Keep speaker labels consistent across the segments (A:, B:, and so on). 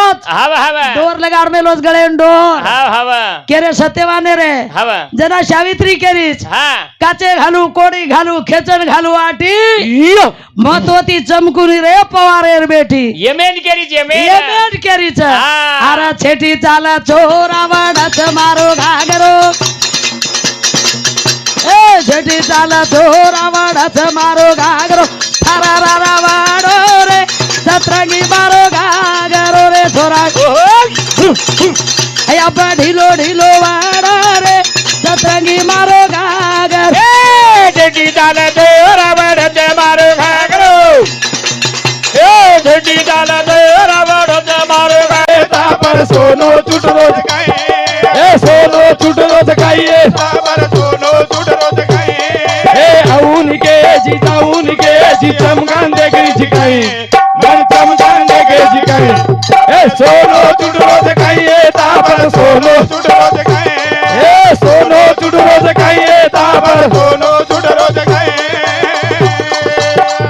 A: लोच
B: हवा हवा
A: डोर लगाड में लोच गळे डोर
B: हवा हवा
A: केरे सत्यवाने रे
B: हवा
A: जना सावित्री केरीच
B: हा
A: काचे घालू कोडी घालू खेचन घालू आटी महत्वती चमकुनी रे पवारेर बेटी
B: यमेन केरीच यमेन
A: येमेन केरीच
B: हा.
A: आरा छेटी चाला चोरा वाडाच मारो घागरो ए छेटी चाला चोरा वाडाच मारो घागरो थारा रा वाडो रे सतरंगी मारो घागरो रे छोरा अय्या ढिलो ढिलो वाडा रे सतरंगी मारो घागर
B: झटी डाला दोरा वडत मारो घागरो ए झटी डाला दोरा वडत मारो घागरो
C: पर सोनो चुट रोज खाए ए सोनो चुट रोज खाइए पर सोनो चुट रोज खाए ए आउन के जी चमकान दे के जिकाए मन चमकान दे के जिकाए ए सोनो चुट रोज खाइए पर सोनो चुट रोज खाए ए सोनो चुट रोज खाइए पर सोनो चुट रोज खाए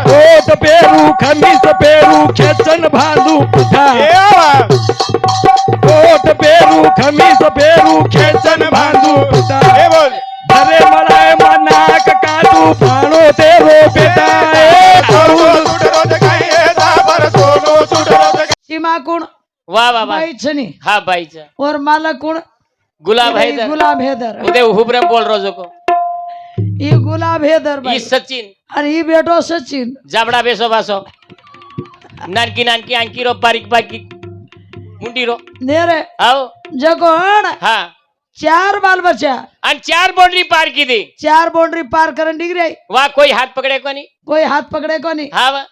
C: कोट पेरू खमीस पेरू खेचन भालू पुठा कोट पेरू खमीस पेरू खेचन भालू पुठा भरे मलाय मना काटू पाणो तेरो बेटा
A: सीमा कुण
B: वाह वाह वाह
A: बाई छनी
B: हाँ बाईचा
A: और मालक कुण
B: गुलाब हैदर
A: गुलाब हैदर
B: उदय हुबरम बोल रोजो को
A: ये गुलाब हैदर
B: ई
A: भाई
B: सचिन
A: अरे ये बेटो सचिन
B: जाबड़ा बेसो बासो नानकी नानकी आंकी रो बारीक बारीक मुंडी रो
A: नेरे
B: आओ
A: जगो हण
B: हाँ
A: 4 बाल बच्चा
B: आणि 4 बाउंड्री पार की दी
A: 4 बाउंड्री पार करन डिग्री
B: वाह कोई हाथ पकड़े को नहीं
A: कोई हाथ पकड़े को नहीं
B: हाँ वाह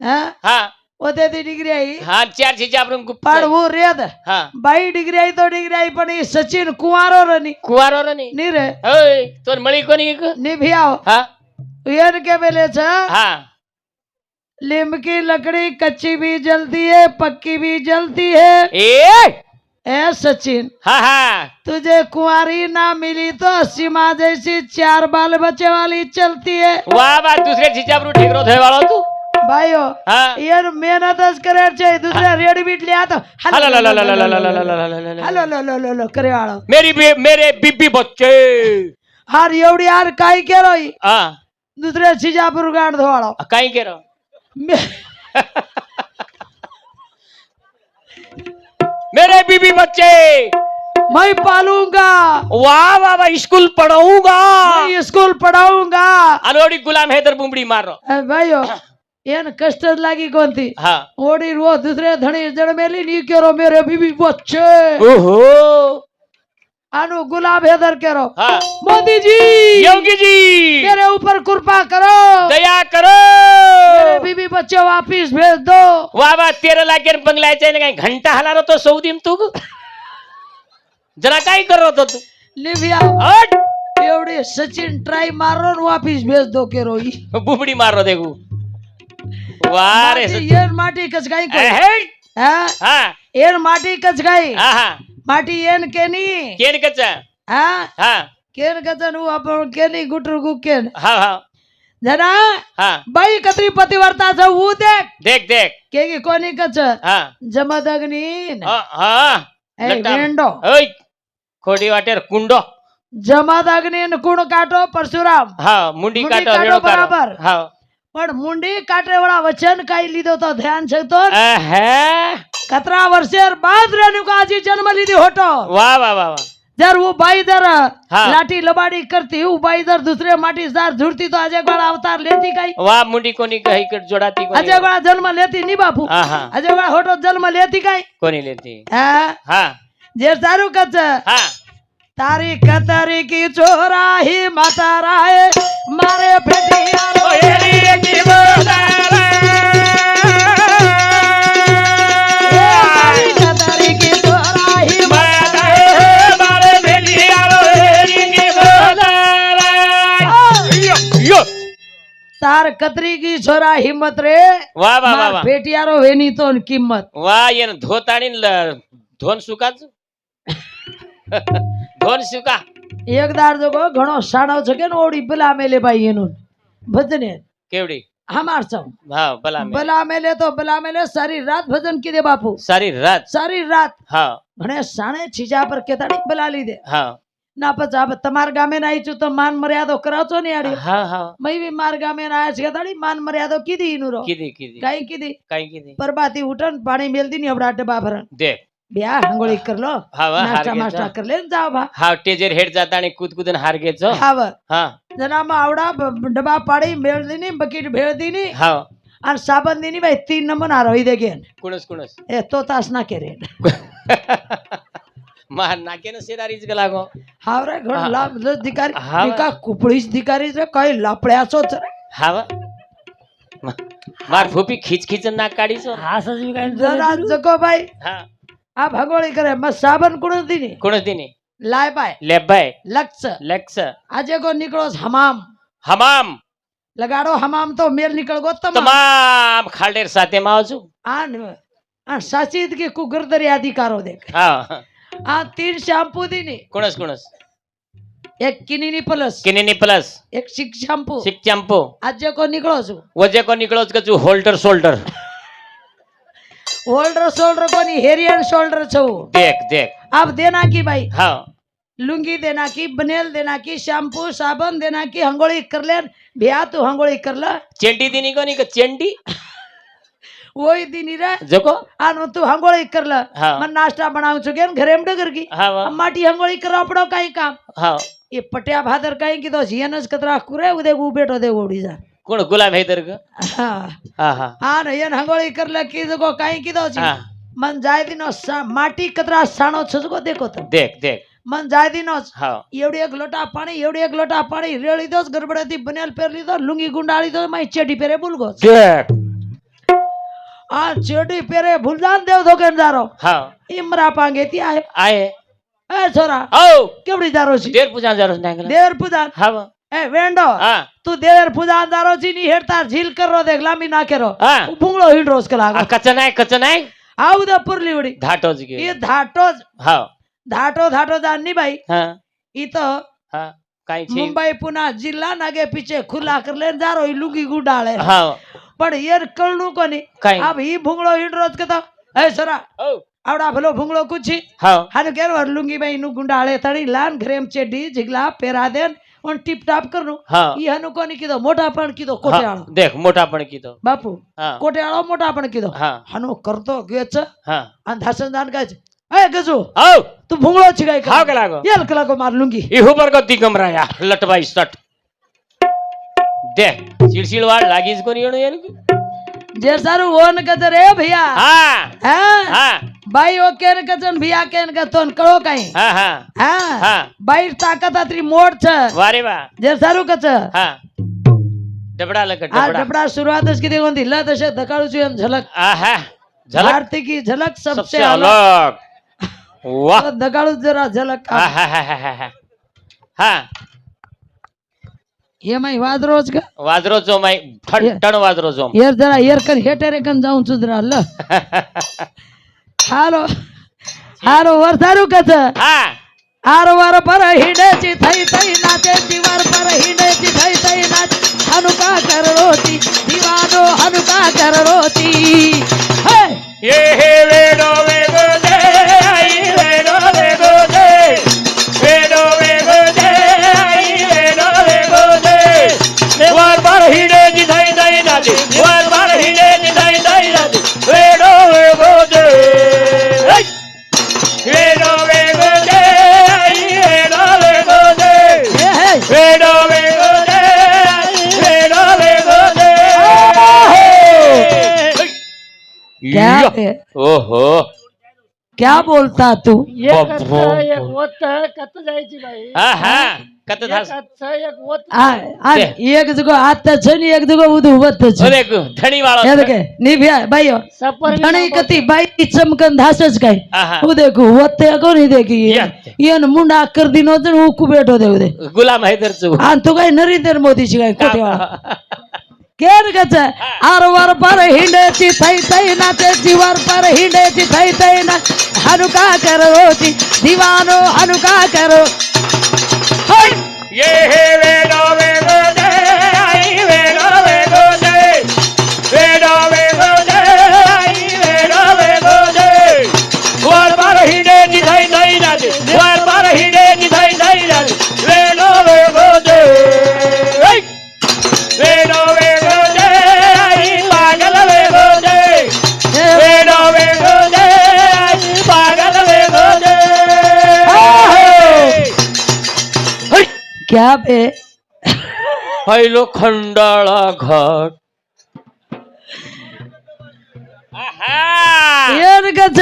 A: हाँ
B: हाँ
A: होते ती डिग्री आई
B: हाँ 4 चीज आपण गुप्त
A: पण वो रेद
B: हाँ
A: बाई डिग्री आई तो डिग्री आई पण ये सचिन कुंवारो रनी
B: कुवारो रे नहीं
A: नी रे
B: ओए तोर मळी कोणी एक
A: नी भियाओ
B: हाँ
A: येन के बेले छ
B: हाँ
A: लीम की लकड़ी कच्ची भी जलती है पक्की भी जलती है
B: ए
A: ए सचिन
B: हाँ हाँ
A: तुझे कुंवारी ना मिली तो सीमा जैसी 4 बाल बच्चे वाली चलती है
B: वाह वाह दूसरे छिचाबरू ठेकरो थे वालो तू
A: भाइयो
B: हाँ
A: यार मेहनत करे छे दूसरा रेडीमेड लिया तो
B: hello low low low low low low low low low low
A: hello low low करे वालो
B: मेरे बीबी बच्चे
A: हार एवढी यार काय केलो
B: हाँ
A: दुसऱ्या छिजापूर गांड धोवाळो
B: काही केरो मेरे बीबी बच्चे
A: मैं पालूंगा
B: वाह वाह वाह स्कूल पढ़ाऊंगा
A: मैं स्कूल पढ़ाऊंगा
B: अलोडी गुलाम हैदर बुमड़ी मार रो
A: भाइयो एन कष्ट लागी कोणती
B: हाँ
A: ओडी रो दुसरे धणी जन्मेली नी केरो मेरे बीबी बच्चे
B: ओहो
A: आनु गुलाब हैदर केरो
B: हाँ
A: मोदी जी
B: योगी जी
A: मेरे ऊपर कृपा करो
B: दया करो
A: मेरे बीबी बच्चे वापिस भेज दो
B: वाह वाह 13 लाख बंगलायचे काही घंटा हलारो तो सौदीम तू जरा काय करो तो तू
A: लिव्या
B: हट
A: एवढे सचिन ट्राय मारो न वापिस भेज दो केरो ई
B: बुबड़ी मार रो देखू वाह रे
A: ये माटी कच गई को
B: हेट
A: हां
B: हाँ
A: एन माटी कच गई
B: हाँ हाँ
A: माटी एन केनी
B: केन कच्चा
A: हां
B: हाँ
A: केन कचन उ आपण केनी गुटर गुकेन
B: हाँ हाँ
A: जना
B: हाँ
A: बाई कत्री पतिवर्ता छ उ देख
B: देख देख
A: केगी कोनी कच
B: हाँ
A: जमदग्नी
B: हाँ हाँ
A: ए
B: लट्टा-
A: वेंडो
B: ओय खोटी वाटेर कुंडो
A: जमदग्नी न कुण काटो परशुराम
B: हाँ मुंडी
A: मुंडी
B: काटो
A: काटो
B: वेणो काटो
A: बराबर.
B: हाँ
A: पण मुंडी काटे वाला वचन काही લીધો તો ધ્યાન છે તો
B: है
A: कतरा वर्षेर बाद रेणुकाजी जन्म लीधी होतो
B: वाह वाह वाह वाह
A: जर वो बाई दर
B: हाँ.
A: लाठी लबाडी करती वो बाई दर दूसरे माटी दार झुरती तो अजय वाला अवतार लेती काही
B: वाह मुंडी कोणी काही कट जोडाती कोणी
A: अजय वाला जन्म लेती नी बापू
B: हाँ हाँ
A: अजय वाला होतो जन्म लेती काही
B: कोणी लेती
A: हाँ
B: हाँ
A: जे सारू कच
B: हाँ
A: तारी कतरी की चोराही माता राय मारे फेटिया कतरी की चोराही तार कतरी की छोरा हिम्मत रे
B: वाह वाह वाह वाह
A: पेटियारो वेनी तो किंमत
B: वाह ये धोताणी धोन सुकाच धोन सुका
A: एक दार जो घणो साणो छके ने ओडी पेला मेले भाई एनु भजने
B: केवडी
A: हमार सौ
B: हाँ भला में
A: बला मेले सारी रात भजन की दे बापू
B: सारी रात
A: सारी रात
B: हाँ
A: घणे साणे छीजा पर केताड़ी बला ली दे
B: हाँ
A: ना पचा अब तमार गामे ना आई छु तो मान मर्यादो करावचो नहीं आड़ी
B: हाँ हाँ
A: मई भी मार गामे ना आया छेताड़ी मान मर्यादो कीधी इनुरो
B: कीधी कीधी
A: काई कीधी
B: काई कीधी
A: परबाती उठन पानी मेल दी नहीं अबड़ा डब्बा भरन
B: देख
A: ब्याह हंगोळी कर लो
B: हाँ वा, हार
A: नाश्ता
B: घ्यायचा.
A: मास्टा कर ले जाओ भा
B: हा टेजर हेड जाता आणि कूदकूदन हार घ्यायचो
A: हाव
B: हा
A: जना आवड़ा डब्बा पाड़ी मेल दी नहीं बकेट भेळ दी नहीं
B: हा
A: और साबन दी नहीं भाई 3 नंबर आ रही देगेन
B: कुणस कुणस
A: ए तो तास ना करे
B: मार नाकेनं शेजारीच गेला गो
A: हावरे घड
B: हा.
A: लाभ धिकारी
B: हाव.
A: निका कुपळीच धिकारी रे काही लापड्याचोच रे
B: हा वा. मार फुपी खिच खिच नाक काढीचो
A: जरा जको भाई
B: हा
A: आ भगोळी करे मग साबन कुण दिनी
B: कोणच दिनी
A: लाय पाय
B: लेबाय
A: लक्ष
B: लेक्स
A: आजे को निकळोस हमाम
B: हमाम
A: लगाडो हमाम तो मेल निकळ गो
B: तमाम खालडेर साथे मावजू
A: आन साचीत की कुगरदरी अधिकारो देख
B: हा
A: आ 3 शॅम्पू दिनी
B: कोणस कोणस
A: एक किनीनी प्लस
B: किनेनी प्लस
A: एक सिक शॅम्पू
B: सिक चॅम्पो
A: आजे को निकळोस
B: वजे को निकळोच का तू होल्डर शोल्डर
A: होल्डर शोल्डर कोनी हेरी एंड शोल्डर छो
B: देख देख
A: अब देना की भाई
B: हा
A: लुंगी देना की बनेल देना की शैम्पू साबन देना की हंगोळी कर ले भैया तू हंगोळी कर ल
B: चेंडी दिनी कोनी का चेंडी
A: वही दिनी रे
B: जको
A: आनो तू हंगोळी कर ल
B: हाँ.
A: मन नाश्ता बनाऊ चुके घरे में डगर की
B: हा वा
A: माटी हंगोळी करा पड़ो काई काम
B: हा
A: ये पट्या भादर काई की तो जियनस कतरा कुरे उदे उ बेटो दे ओडी जा
B: कोण गुलाब हैदर ग
A: हां
B: हा हा
A: हां येन हंगोळी कर ल की जको काई की तो
B: हा
A: मन जाय दिनो माटी कतरा साणो छजको देखो तो
B: देख देख
A: मन जाय दिनो
B: हा
A: एवढी एक लोटा पाणी रेळी दोस गडबडाती बनेल पेरली दो लुंगी गुंडाळी दो माई चेटी पेरे भूलगो
B: देख
A: आ चेटी पेरे भूल जान देव धोकेन जारो
B: हा
A: इमरा पांगे ती आए
B: आहे
A: ए छोरा
B: औ
A: केवडी जारो छी
B: देर पूजा जरूर नाही
A: देवर पूजा
B: हा वा
A: ए वेंडो
B: हा
A: तू देवर पूजा जारो छी नी हेडता झील करो देख लामी ना करो
B: हा
A: भुंगळो हिड रोज कला
B: कच नाही
A: आउ द पुरली उडी
B: धाटोच गे
A: ये धाटोज
B: हा
A: धाटो जाननी भाई
B: हा
A: ई तो
B: हा काय छी
A: मुंबई पुणे जिल्हा नागे पीछे खुला कर ले जारो ई लुंगी गुंडाळे
B: हा
A: पण येर कळणू कोणी
B: काय
A: अब ही भुंगळो हिड रोज कतो ए सरा
B: औ
A: आवडा भलो भुंगळो कुछी
B: हा
A: हानु केर वर लुंगी बाई नु गुंडाळे तड़ी लान घरेम चेडी झिगला पेरा देन और टिप टाप करनु
B: हा
A: ई हनु कोनी कीदो मोटा पण कीदो कोटेआळो
B: देख मोठा पण कीतो
A: बापू
B: हा
A: कोटेआळो मोटा पण कीदो
B: हा
A: हनु करतो गेच
B: हा
A: अन धासन दान गाय ए गजू
B: औ
A: तू भुंगळो छिगाय
B: हा गला गो
A: येल कला को मार लुंगी
B: इहु पर को दिगमराया लटबाई सट देख चिड़चिड़ वाड़ लागीज कोनी येणो येन
A: जे सारू ओन गजर ए भैया
B: हा
A: हां
B: हा
A: बाई ओ केन गजन भैया केन गतोन कळो काई
B: हा हा
A: हां
B: हा
A: बाई ताकत आत्री मोड छ
B: वारे वा
A: जे सारू कच
B: हा डबडा लग
A: हा
B: डबडा
A: डबडा शुरुआतच किती कोणती ल तसे दकाळूची आणि झलक
B: आहा झलक
A: आरती की झलक सबसे
B: सबसे
A: अलग
B: अलग वाह
A: दकाळू जरा झलक
B: हा हा हा हा हा हा
A: ये माई वाद रोज का
B: वाजरो जो माई ठण ठण वाजरो जो
A: येर जरा येर कन हेटेरे कन जाऊन सुधरा ल हालो हालो वर सारू कच
B: हा
A: आर वर पर हिंडेची थई थई नाचेची वर पर हिंडेची थई थई नाच हनुका कररोती दिवानो हनुका कररोती हे
B: ये हे वेडो वेगो दे आई वेडो वेगो दे वेडो वेगो दे आई वेडो वेगो दे वर पर हिडे जी धई धई नाचे वर पर हिडे जी धई धई नाचे वेडो वेगो दे वेडो वेगो दे आई वेडो वेगो दे
A: हे
B: वेडो वेगो दे आई वेडो वेगो दे
A: क्या है?
B: ओहो
A: क्या बोलता तू
B: कत धास
A: एक जगो आता छ नि एक जगो उदु वत छ
B: ओले धणी वाळो
A: हे देखे नि भ्या भाइयो धणी कती बाई चमकन धासच काय
B: आहा
A: उ देखो वते को नि देखी
B: याते.
A: येन मुंडा कर दिनो जन उ कु बैठो दे उदे
B: गुलाम हैदर चो
A: आन तो काय नरेंद्र मोदी छी काय कोटेवाळा केर गच आर वर पर हिंडेची थई थई नाचे जीवर पर हिंडेची थई थई ना हनुका करोची दीवानो हनुका करो
B: ये हे वेडो वेगो दे आई वेडो वेगो दे
A: क्या बे
B: पहिलो खंडाळा घाट
A: ये न कच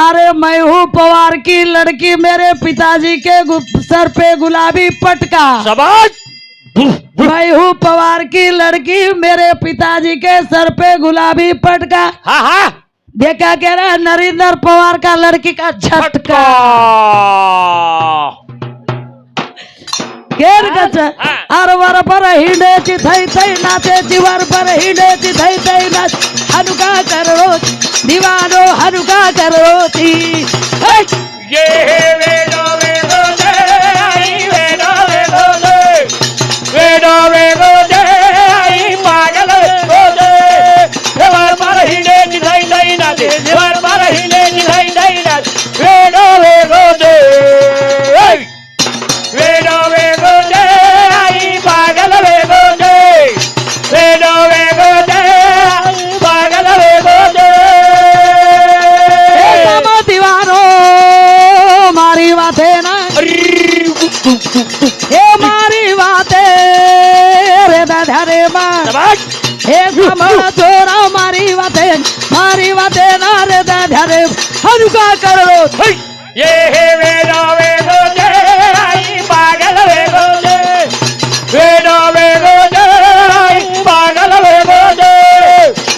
A: अरे मैं हूँ पवार की लड़की मेरे पिताजी के सर पे गुलाबी पटका
B: शाबाश
A: मैं हूँ पवार की लड़की मेरे पिताजी के सर पे गुलाबी पटका
B: हाँ हाँ
A: देखा कह रहा है नरेंद्र पवार का लड़की का झटका केर कच अरवर पर हिंडे थई थई नाचे जीवर पर हिंडे थई थई नाच हनुका करो दीवानो हनुका करो थी
B: ये वेदो वेदो दे आई वेदो वेदो दे वेदो वेदो दे आई पागल वेदो दे देवर पर हिंडे निधाई दई ना दे देवर पर हिंडे निधाई दई ना वेदो वेदो दे वेदो वेदो दे आई पागल वेदो दे वेदो वेदो दे आई पागल वेदो दे
A: दीवानो मारी वाते ना हे मारी वाते रे दादा रे माँ हे कमला चोरा मारी वाते ना रे दादा रे हनुका करो
B: ये हे वेदो वेदो दे आई पागल वेदो दे वेदो वेदो दे आई पागल वेदो दे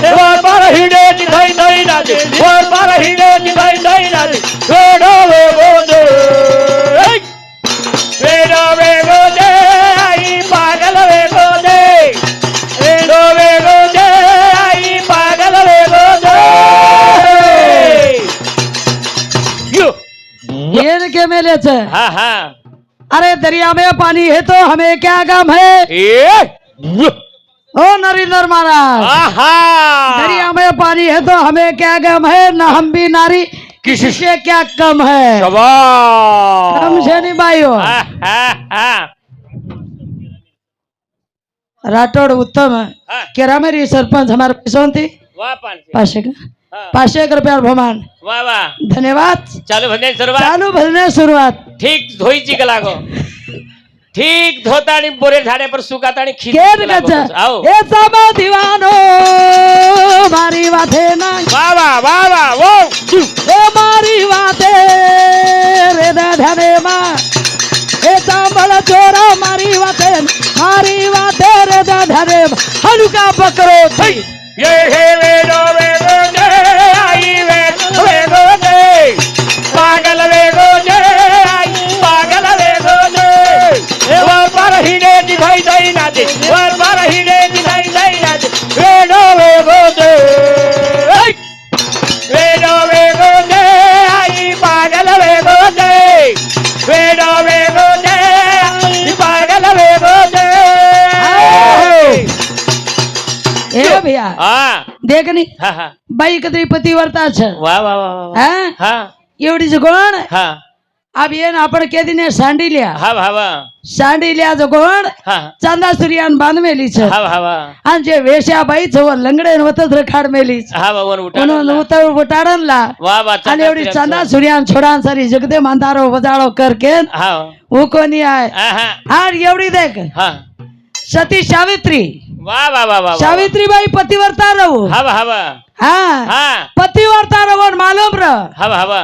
B: देवर पर हिंडे निधाई दई ना दे देवर पर हिंडे निधाई दई ना दे वेदो वेदो दे वेदो वेदो दे आई पागल वेदो दे वेदो वेदो दे आई पागल वेदो दे यो
A: ये के मेले से
B: हाँ हाँ
A: अरे दरिया में पानी है तो हमें क्या गम है ओ नरेंद्र महाराज
B: आहा
A: दरिया में पानी है तो हमें क्या गम है न हम भी नारी किसी से क्या कम है
B: शाबाश
A: कम से नहीं भाइयों राठौड़ उत्तम केरा मेरी सरपंच हमारे पैसों थी
B: वाह पांचे
A: 500 का 500 रुपया भमान
B: वाह वाह
A: धन्यवाद
B: चालू भजन सुरुवात
A: चालू भजने सुरुवात
B: ठीक धोईची का लागो ठीक धोता आणि बोरे झाडे पर सुकाता आणि खीच
A: केर
B: लागो.
A: गच
B: आओ
A: ए सब दीवानो मारी वाथे ना
B: वाह वाह वाह वाह वो
A: ए मारी वाथे रे दादा रे माँ ए सांबल चोरा मारी वाथे रे दादा रे हनुका पकड़ो थी
B: ये हे वेदो वेदो दे आई वेदो वेदो दे पागल वेदो दे आई पागल वेदो दे वर पर हिंडे दिखाई दई ना दे वर पर हिंडे दिखाई दई ना दे वेदो वेदो दे वेदो वेदो दे आई पागल वेदो दे वेदो वेदो दे आई पागल वेदो दे
A: ए भैया
B: हाँ
A: देखनी
B: हाँ हाँ
A: बाई कतरी पतिव्रता छ
B: वाह वाह वाह वाह
A: हाँ
B: हाँ
A: एवढी जो कोण
B: हाँ
A: अब ये ना आपण के दिने सांडी लिया
B: हाँ भावा
A: सांडी लिया जो कोण
B: हाँ
A: चांदा सूर्यान बांध मेली छ
B: हाँ भावा
A: आणि जे वेश्या बाई छ व लंगडे वतच रखाड मेली
B: हाँ भावा उठा
A: म्हणून उतर उटाडन ला
B: वाह वाह
A: आणि एवढी चांदा सूर्यान छोडान सारी जगदे मांदारो वजाळो करके
B: हाँ
A: वो कोणी आहे
B: हाँ
A: आणि एवढी देख
B: हाँ
A: सती सावित्री
B: वाह वाह वाह वाह
A: सावित्रीबाई पतिव्रता रहू
B: हाँ भावा
A: हाँ
B: हाँ
A: पतिव्रता रहू मालूम रह
B: हाँ भावा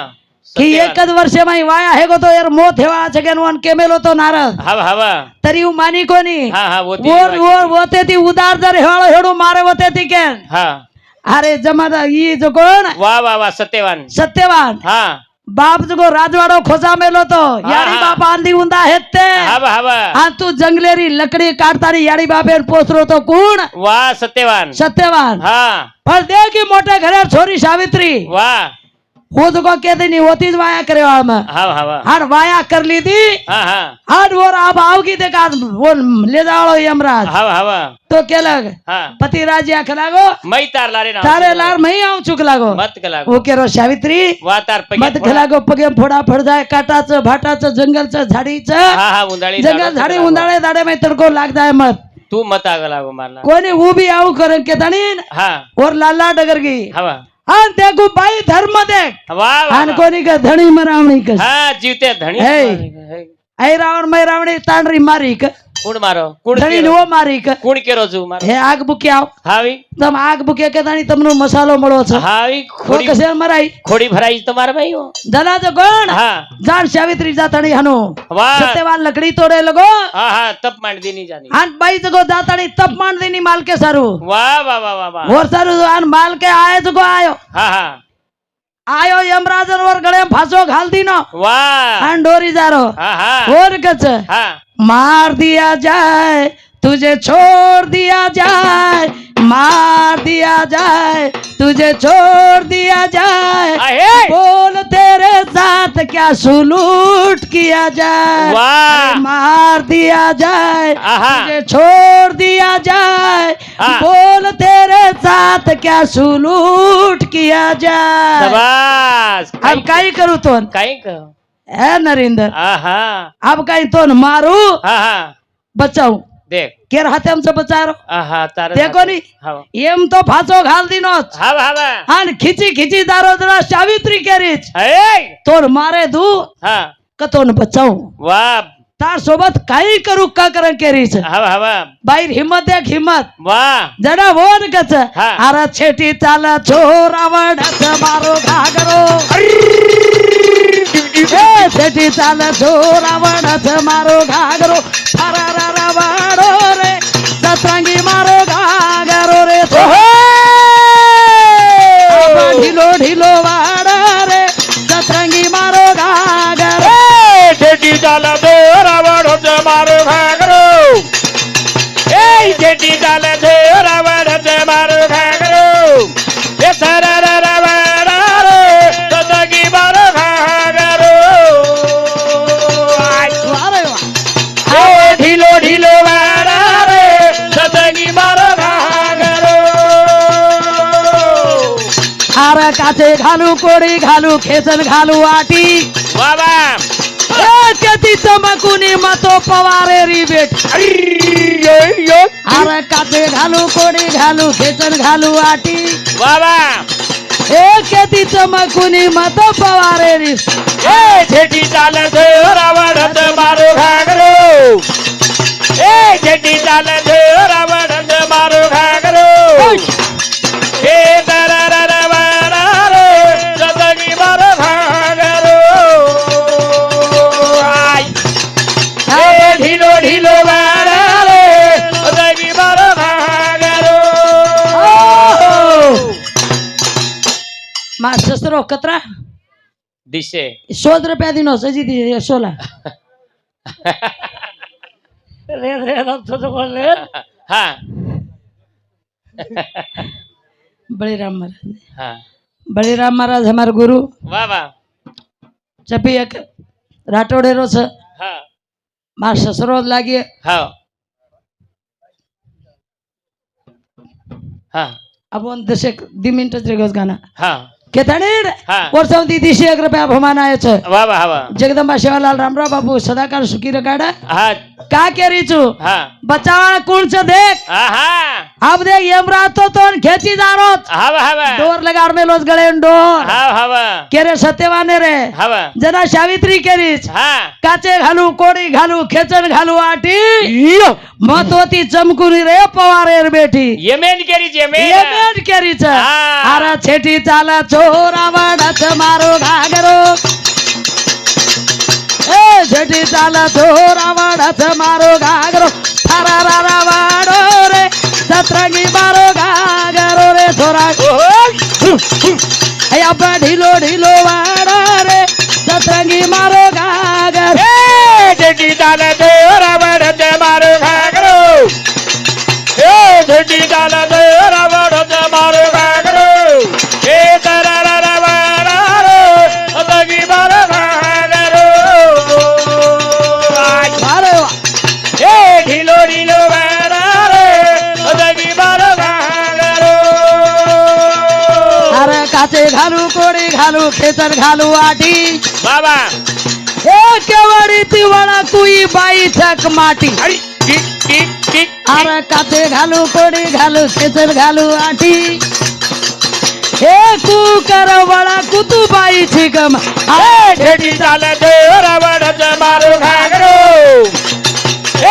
A: की एकच वर्ष माई वाया हे गो तो यार मोत हेवा जगन वन केमेलो तो नारद
B: हाँ भावा
A: तरी मानी कोणी
B: हाँ हाँ वो
A: वोते ती उदार जर हेळ हेडू मारे वते ती केन
B: हाँ
A: अरे जमादा ई जो कोण
B: वाह वाह वाह सत्यवान
A: सत्यवान
B: हाँ
A: बाप जो राजवाडो खोजा मेलो तो याडी
B: हाँ.
A: बाप आंधी उंदा हेते
B: हाँ भावा
A: आ तू जंगलेरी लकडी काढतानी याडी बापे पोचरो तो कोण
B: वाह सत्यवान
A: सत्यवान
B: हाँ
A: पण दे की मोठ्या घरात छोरी सावित्री
B: वाह
A: वो तो कहते नहीं होती वाया करे में
B: हाँ भावा
A: हर वाया कर ली थी
B: हाँ हाँ
A: हर वो अब आओगी देखा वो ले जाओ यमराज
B: हाँ भावा
A: तो क्या लग
B: हाँ
A: पति राज आख लागो
B: मई तार लारे ना
A: तारे लार मैं आऊं चुक लागो
B: मत कला
A: वो कह रो सावित्री
B: वाह तार
A: मत खलागो पगे फोडा फड जाय काटाचं भाटाचं जंगलचं झाडीचं
B: हाँ हाँ उंदाड़ी
A: जंगल झाडी उंदाळे दाडे में तडको लाग जाय मत
B: तू मत आग लागो मारला
A: कोणी उभी आऊ करन के तणीन
B: हाँ
A: और लाला डगरगी
B: हवा
A: आणि देखो बाई धर्म देख
B: वाह वाह
A: आणि कोणी का धणी मरावणी कस
B: हाँ जीवते धनी
A: हे. ऐ रावण मै रावणी तांडरी मारी क
B: कूण मारो कूण
A: ધણી
B: केरो
A: નો મારી ક
B: कूण केरो છું મારો
A: હે આગ બુક્યા
B: હાવી
A: તમ આગ બુકે કે તાણી તમનો મસાલો મળો છે
B: હાવી
A: કો
B: ખોડી
A: કસે મરાઈ
B: ખોડી ભરાઈ તમારા ભાઈઓ
A: દલા તો કોણ
B: હા
A: જાણ સાવિત્રી જાતણી હનો
B: વાહ
A: સત્યવાન લકડી તોડે લગો
B: હા હા તપ માંડ દેની જાની
A: આન બાઈ જગો દાતાણી તપ માંડ દેની માલ કે સારું
B: વાહ વાહ વાહ વાહ વાહ
A: મોર સારું આન માલ કે આય જગો આયો
B: હા હા
A: आयो यमराजन और गले में फांसो घाल दी ना
B: वाह
A: डोरी जारो
B: हाँ हाँ
A: और कच
B: हाँ
A: मार दिया जाए तुझे छोड़ दिया जाए मार दिया जाए तुझे छोड़ दिया जाए
B: आहे
A: बोल तेरे साथ क्या सुलूट किया जाए
B: वाह
A: मार दिया जाए
B: आहा
A: तुझे छोड़ दिया जाए
B: हाँ।
A: बोल तेरे साथ क्या सुलूट किया जाए
B: शाबाश
A: अब काई करूं तो
B: काई कहो
A: है नरेंद्र
B: आहा
A: अब काई तो मारू
B: हाँ हाँ
A: बचाऊ
B: देख
A: केर हाथे हमसे बचारो
B: आहा तारे
A: देखो नी
B: हाँ
A: एम तो फांसो घाल दी नो
B: हाँ हाँ
A: आन खींची खींची दारो दरा सावित्री केरीच
B: है
A: तोर मारे दू
B: हाँ
A: कतोन बचाऊ
B: वाह
A: तार सोबत काई करू का करन केरीच
B: हाँ हाँ
A: बाहेर हिम्मत देख हिम्मत
B: वाह
A: जरा बोन कच
B: हा.
A: अरे छेटी चाला छोरा वडच मारो घागरो ए छेटी चाला छोरा वडच मारो घागरो फरारा वाडो रे सतरंगी मारो घागरो रे ढिलो ढिलो वाडा रे सतरंगी मारो घागरो
B: जेटी डाला दे रावण से मारो घाघरो ए जेटी डाला दे रावण से मारो घाघरो ए सारा रावण रे सदगी मारो घाघरो
A: अरे वाह
B: ए ढीलो ढीलो वाड़ा रे सदगी मारो घाघरो
A: अरे काचे घालू कोडी घालू खेचन घालू आटी
B: बाबा
A: कधी चमकुनी मतो पवारे री बेट अरे काचे घालू कोडी घालू खेचन घालू आटी
B: बाबा
A: कधी चमकुनी मतो पवारे री
B: ए जेटी डाला दे रावण से मारो घाघरो ए जेटी डाला दे रावण से मारो घाघरो ए दरा रावण रे सदगी मारो घाघरो आई ए ढीलो ढीलो वाड़ा रे सदगी मारो घाघरो
A: मा ससरो कतरा
B: दिशे
A: 100 रुपया दिनो सजी दी 16 रे रे तो बोले
B: हाँ
A: बलिराम महाराज
B: हाँ
A: बलिराम महाराज हमारे गुरु
B: वाह वाह
A: चपी एक राठोडेरो छ
B: हाँ
A: मार ससरो लागे
B: हाँ हाँ
A: अब उन 10 मिनिट रे गाना
B: हाँ
A: के धणीड
B: हाँ
A: वर्षाव दी 100 रुपया भमान आयो छ
B: वाह वाह वाह
A: जगदंबा सेवालाल रामराव बाबू सदाकाल सुखी रगाड़ा
B: हाँ
A: का केरी छु
B: हाँ
A: बचावा कुण छ देख
B: हाँ
A: अब देख यमराज तो तोन खेची जारो
B: हाँ हाँ
A: डोर लगाड़ में लोस गले डोर
B: हाँ हाँ
A: केरे सत्यवाने रे
B: हाँ
A: जना सावित्री केरीच
B: हाँ
A: काचे घालू कोडी घालू खेचन घालू आटी मतवती चमकुनी रे पवारे रे बेटी
B: ये मेन केरी ये
A: ये मेन केरीच
B: हाँ।
A: अरे छेटी चाला छोरा वडच मारो घागरो ए छेटी चाला छोरा वडच मारो घागरो फरारा वाडो रे सतरंगी मारो घागरो रे छोरा ए अब ढीलो ढीलो वाडा रे सतरंगी मारो घागरो
B: जेटी डाला दे रावण से मारो घाघरो ए जेटी डाला दे रावण से मारो घाघरो ए तरा रावण रे सदगी मारो घाघरो
A: अरे वाह
B: ए ढीलो ढीलो वाड़ा रे सदगी मारो घाघरो
A: अरे काचे घालू कोडी घालू खेचन घालू आटी
B: बाबा
A: ए केवडी तिवळा कुई बाई छक माटी
B: अरे टिक टिक टिक
A: अरे काचे घालू कोडी घालू खेचन घालू आटी हे कुकर वळा कुतुबाई छिगम
B: ए छेटी चाले दे रावणच मारू घागरो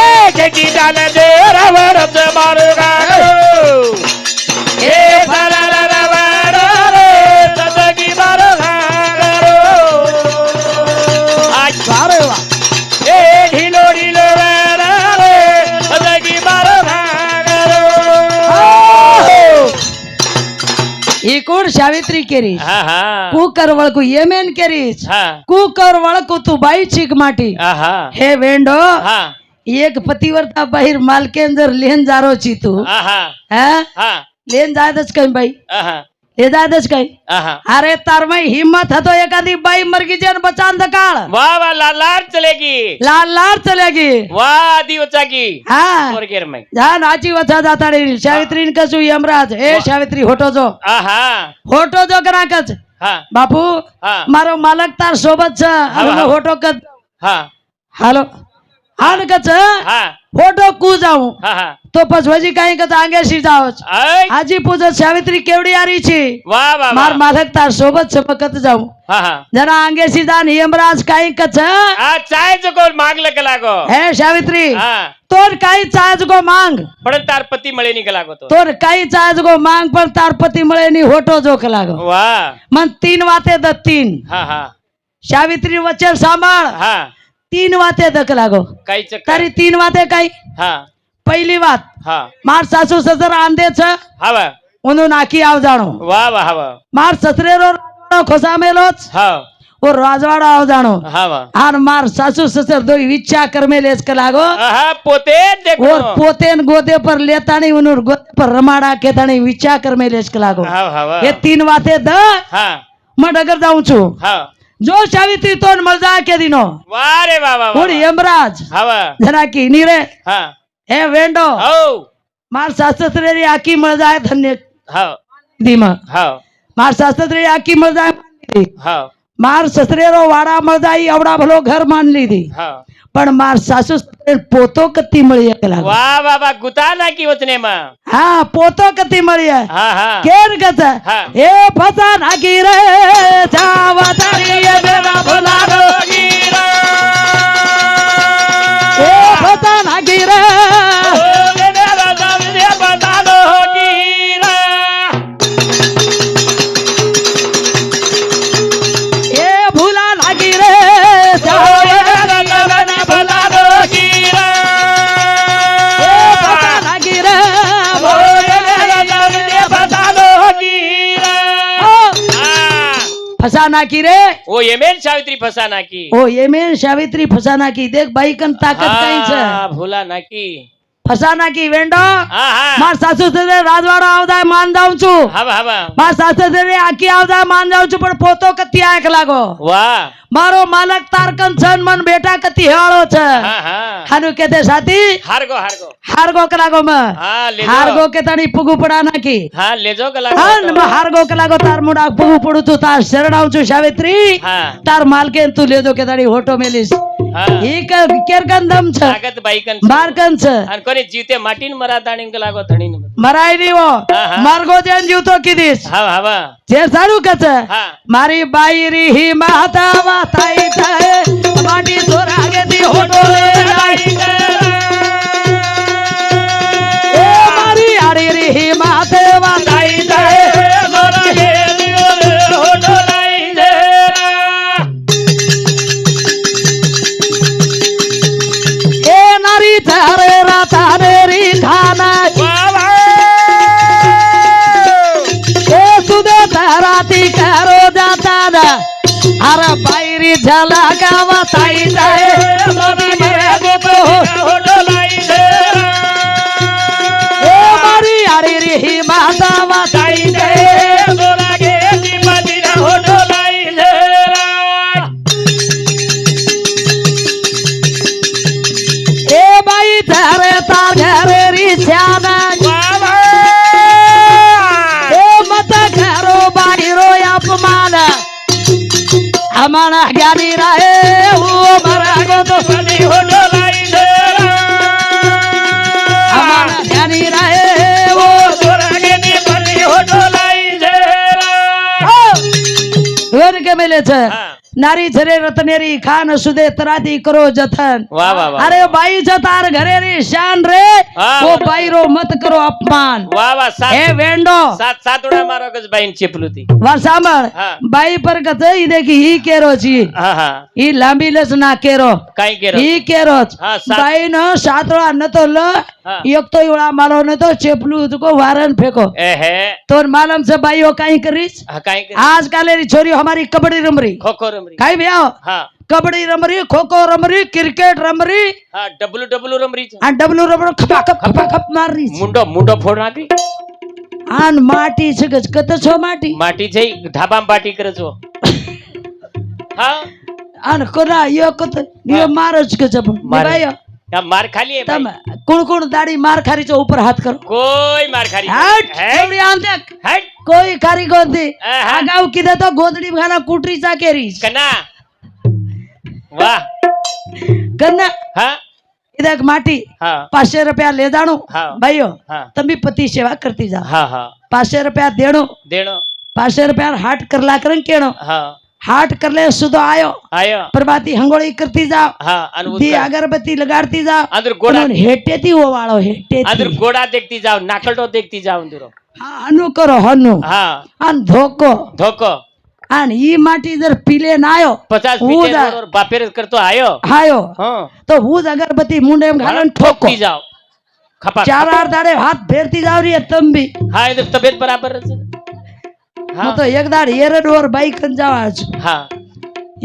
B: ए छेटी चाले दे रावणच मारू घागरो ए फरार रावण रे तदगी मारू घागरो आज
A: अरे वा
B: ए ढिलो ढिलो रे तदगी मारू घागरो
A: ही कोण सावित्री केरी
B: हा हा
A: कुकर वळकू येमेन केरीच
B: हा
A: कुकर वळकू तू बाई छिक माटी
B: हा
A: हे वेंडो
B: हा
A: एक पतिव्रता बाहेर मालकेन जर लेन जारो ची तू
B: हा
A: हा
B: हा
A: लेन जायदच काही बाई
B: हा
A: ले जायदच काही
B: हा
A: अरे तार में हिम्मत हतो एखादी बाई मरगी जन बचान द काळ
B: वाह वाह लाल चलेगी
A: लाल लाल चलेगी
B: वाह आदि की
A: हा
B: और गेर में
A: जा नाची वचा जाता रे सावित्रीन कसू यमराज ए सावित्री होटो जो
B: आहा
A: होटो जो ग्राहकच
B: हा
A: बापू
B: हा
A: मारो मालक तार सोबत छ
B: हा, हा.
A: होटो कत
B: हा
A: हालो हाल कच
B: हा
A: होटो कू जाऊ
B: हा हा
A: तो पछवजी काही कच आगे सी जावच
B: ऐ
A: आजी पूजत सावित्री केवडी आरी छी
B: वाह वाह
A: मार
B: वाह
A: मालक तार सोबत छपकत जाऊ
B: हा हा
A: जरा आगे सी जान यमराज काही कच
B: आ चाय जो कोण मागलं का लागो
A: हे सावित्री
B: हा
A: तोर काही चाज गो मांग
B: पण तार पती मळे निघ लागो तो
A: तोर काही चाज गो मांग पर तार पति मळे नी होटो जो लागो
B: वाह
A: मन तीन वाते द तीन
B: हा हा
A: सावित्री वचन सांभाळ
B: हा
A: तीन वाते दक लागो
B: काही चक्कर
A: तारी तीन वाते काही
B: हा
A: पहिली वात
B: हा
A: मार सासू ससर आंदे छ
B: हवा
A: उनु नाकी आव जाणो
B: वाह वाह हवा
A: मार ससरे रो खोसा मेलोच
B: हा
A: ओ राजवाड़ा आव जाणो
B: हवा
A: आर मार सासू ससर दो विच्छा करमेलेच के लागो
B: आहा पोते देखो
A: और पोतेन गोदे पर लेतानी उनुर गोदे पर रमाड़ा केतानी विच्छा करमेलेच के लागो
B: हा हवा
A: ये तीन वाते द
B: हा
A: मैं डगर जाऊं छु
B: हा
A: जो सावित्री तोन मजा के दिनो
B: वाह रे वाह वाह
A: उड़ यमराज
B: हवा
A: जरा की नीरे
B: हा
A: ए वेंडो
B: हो
A: मार शास्त्री री आकी मजा है धन्य
B: हा
A: दीमा
B: हा
A: मार शास्त्री आकी मजा है
B: हा
A: मार ससरे रो वाड़ा मजाई अवड़ा भलो घर मान ली थी
B: हा
A: पण मार सासू पोतो कत्ती मळी एकला
B: वाह वाह वाह गुता ना की वचने मा
A: हा पोतो कत्ती मळी आहे
B: हा हा
A: केर गच
B: हा.
A: ए फसा नागी रे जावा तारी मेरा भला
B: गिरा
A: ए फसा नागी रे
B: मेरा सामने बता दो गिरा
A: ए भूला नागी रे जावा
B: मेरा सामने बता दो गिरा
A: ए फसा नागी रे
B: मेरा सामने बता दो गिरा
A: फसाना की रे
B: ओ येमेन सावित्री फसाना की
A: ओ ये में सावित्री फसाना की देख भाई कन ताकत कहीं
B: हाँ,
A: से
B: भूला ना की
A: फसाना की वेंडो
B: हाँ हाँ
A: मार सासू से राजवाड़ा आवदा मान जाऊं छु
B: हवा हवा
A: मार सासू से आकी आवदा मान जाऊं छु पण पोतो कती आंख लागो
B: वाह
A: मारो मालक तारकन छन मन बेटा कती हेळो छ
B: हाँ हाँ
A: हानु केते साथी
B: हारगो
A: हारगो कलागो म
B: हाँ ले
A: हारगो के तणी पुगु पड़ा ना की
B: हाँ ले जाओ गला
A: हान म हारगो कलागो तार मुडा पुगु पडू तू तार शरणाऊ छु सावित्री
B: हाँ
A: तार मालके तू ले दो के तणी होटो मेलिस
B: हाँ
A: ही केर गंधम छ
B: ताकत बाईकन
A: बारकन छ
B: आणि कोणी जीवते माटीन मरा दाणीन गलागो थणीन
A: मराई नी वो
B: हाँ, हाँ.
A: मार्गो देन जीवतो किदीस
B: हवा हवा
A: जे सारू कच
B: हाँ
A: मारी बाईरी ही माता वाताई जाए माटी सोरा गे दी होटो ले लाई ए मारी आड़ी री ही माते वाताई जाए
B: मोरा ये दियो होटो लाई जेरा
A: ए नारी थारे राता री खाना
B: वाह वाह
A: ए सुदे ताराती करो जाता ना अरे बाईरी झला का वाताई जाए
B: मोरा ये दियो होटो लाई जेरा
A: ए मारी आड़ी री ही माता वाताई जाए
B: मोरा ये दियो होटो लाई जेरा
A: ए बाई थारे तार घरे री श्याना
B: वाह वाह
A: ए मत घरो बाईरो अपमान हमारा ज्ञानी रहे वो मरा गो तो
B: बनी होटो लाई जेरा
A: हमारा ज्ञानी रहे वो
B: मोरा ये बनी होटो लाई जेरा
A: વેર કે મેલે છે
B: હા.
A: નારી જરે રતનેરી ખાન સુદે તરાતી કરો જતન
B: વાહ વાહ વાહ
A: અરે બાઈ જતાર ઘરે રી શાન રે
B: હા,
A: ઓ
B: બરોબર.
A: બાઈ રો મત કરો અપમાન
B: વાહ વાહ
A: હે
B: સાત
A: વેંડો
B: સાત ઉડા મારો ગજબાઈ ને ચીપલુતી
A: વાર સાંભળ
B: હા.
A: બાઈ પર કથે ઈ દેખી ઈ કેરો છી
B: હા હા
A: ઈ લાંબી લસ ના કેરો
B: કાઈ કેરો
A: ઈ કેરો
B: હા, સાત.
A: બાઈ નો સાતળા ન તો લ
B: હા.
A: એક તો ઈવડા માલો ન તો ચેપલું तुको वारन फेंको
B: ए है
A: तो मालूम से भाइयों काई करीस
B: हाँ काई के
A: आज काले री छोरी हमारी कबड्डी रम रही
B: खो खो रमरी
A: काई भैया
B: हाँ
A: कबड्डी रम रही खो खो रम रही क्रिकेट रम रही
B: हाँ डब्लू रमरी છે.
A: आ डब्लू रम खपा खप मार रही
B: મુંડો ફોડ નાખી
A: आन माटी છે ગજ કત છો माटी
B: માટી જઈ ઢાબામાં પાટી કરે છો હા
A: आन कोना यो कत यो मारज के जब
B: मारे.
A: भाइयो
B: क्या मार खाली है
A: तम
B: भाई
A: कुण कुण दाढ़ी मार खारी जो ऊपर हाथ करो
B: कोई मार खाली
A: हट
B: है
A: एवढी आन देख
B: हट
A: कोई खारी गोंदी
B: हाँ.
A: आगाव किदे तो गोदडी खाना कुटरी चा केरीस
B: कना वाह
A: कन्ना
B: हाँ
A: इधर माटी
B: हाँ
A: 500 रुपया ले जाणू
B: हाँ.
A: भाइयों
B: हाँ
A: तुम भी पति सेवा करती जाओ
B: हाँ हाँ
A: 500 रुपया देणो
B: देणो
A: 500 रुपया हाट करला करन केणो
B: हाँ
A: हाट करले सुधो आयो
B: आयो
A: प्रभाती हंगोळी करती जाओ
B: हाँ अनुभूत
A: दी
B: कर.
A: अगरबत्ती लगाड़ती जाओ
B: अंदर गोड़ा
A: उन्होंने हेटेती वो वाळो
B: अंदर
A: हेटेती
B: गोड़ा देखती जाओ नाकलटो देखती जाओ अंदर
A: हाँ हनु करो हनु
B: हाँ
A: अन धोको
B: धोको
A: अन ई माटी जर पीले ना आयो
B: 50
A: वो
B: फीटे
A: जा-
B: रोड और बापेर करतो आयो
A: आयो
B: हाँ
A: तो वो अगरबत्ती मुंडे में घालन ठोको
B: ठोकती जाओ खपा
A: चार आर दाड़े हाथ फेरती जाओ रही है तुम भी
B: हाँ इधर तबीयत बराबर है हाँ
A: હું તો એક દાડ એરડ ઓર બાઈક કન જાવા છું
B: हाँ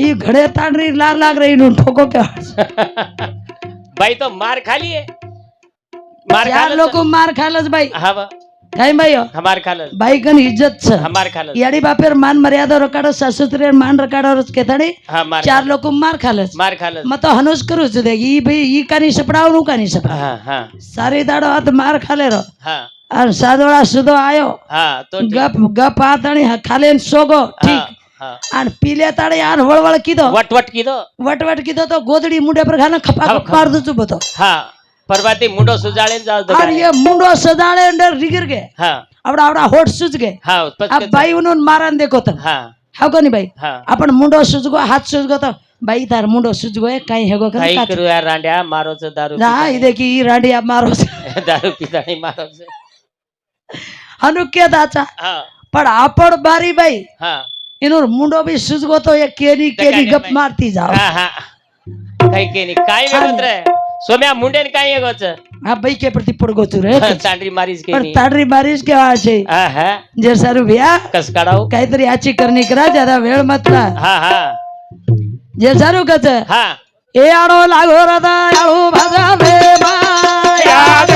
A: ઈ ઘડે તાડરી લાગ રહી નું ઠોકો કે
B: भाई तो मार खाली है मार
A: ચાર
B: खा
A: લોકો માર ખાલસ ભાઈ
B: हाँ वाह,
A: કાઈ ભાઈઓ
B: हमार खालस
A: બાઈક ની ઇજ્જત છે
B: हमार खालस
A: યાડી બાપેર માન મર્યાદા રકાડો સાસુત્રે માન રકાડો રસ કેતાડી
B: हाँ मार
A: ચાર લોકો માર ખાલસ
B: मार खालस
A: મ તો હનુસ કરું છું દેખ ઈ ભાઈ ઈ કાની સપડાવ નું કાની સપડા
B: हाँ हाँ
A: સારી દાડો હાથ માર ખાલે રો
B: हाँ
A: અને સાદોળા સુધો આયો
B: हाँ तो ठीक.
A: ગપ ગપ હાથણી ખાલે સોગો
B: हाँ
A: ઠીક
B: हाँ
A: અને પીલે તાડે આન વળવળ કીધો
B: वट वट की दो
A: વટવટ કીધો તો ગોદડી મુંડે પર ખાને ખપા
B: ખાવ,
A: ખપ માર દઉં બધો
B: हाँ परवाती मुंडो सुजाड़े जाओ
A: और
B: दगाड़े.
A: ये मुंडो सदाळे अंडर रिगिर गए
B: हाँ
A: आवड़ा आवड़ा होठ सूज गए
B: हाँ पच
A: अब
B: के-
A: भाई उन्होंने मारन देखो तब
B: हाँ
A: हाउ कोनी भाई
B: हाँ
A: अपन मुंडो सूज गो हाथ सूज गो तो भाई तार मुंडो सूज गो काई हेगो कर
B: कई करू यार रांड्या मारो से दारू
A: ना ई देखी ई राडी आप मारो से।
B: पीता- दारू पीता नहीं मारो से
A: हनु के दाचा
B: हाँ
A: पर आपण बारी भाई
B: हाँ
A: इनो मुंडो भी सूज गो तो ये केरी केरी
B: दगाड़े
A: गप
B: भाई.
A: मारती जाओ
B: हाँ हाँ कई के नहीं काई वेगोत रे सोम्या मुंडे ने काई वेगोत
A: हाँ भाई के प्रति पड़गो तू रे
B: चांडरी मारीस के
A: पर
B: नहीं
A: ताडरी बारिश के आ छे
B: हाँ हाँ
A: जे सारू भैया
B: कसकाड़ाओ
A: काहीतरी आची करनी करा ज्यादा वेळ मत ला
B: हाँ हाँ
A: जे सारू कच
B: हाँ
A: ए आड़ो लागो रदा आळू भाजा वे माया
C: याद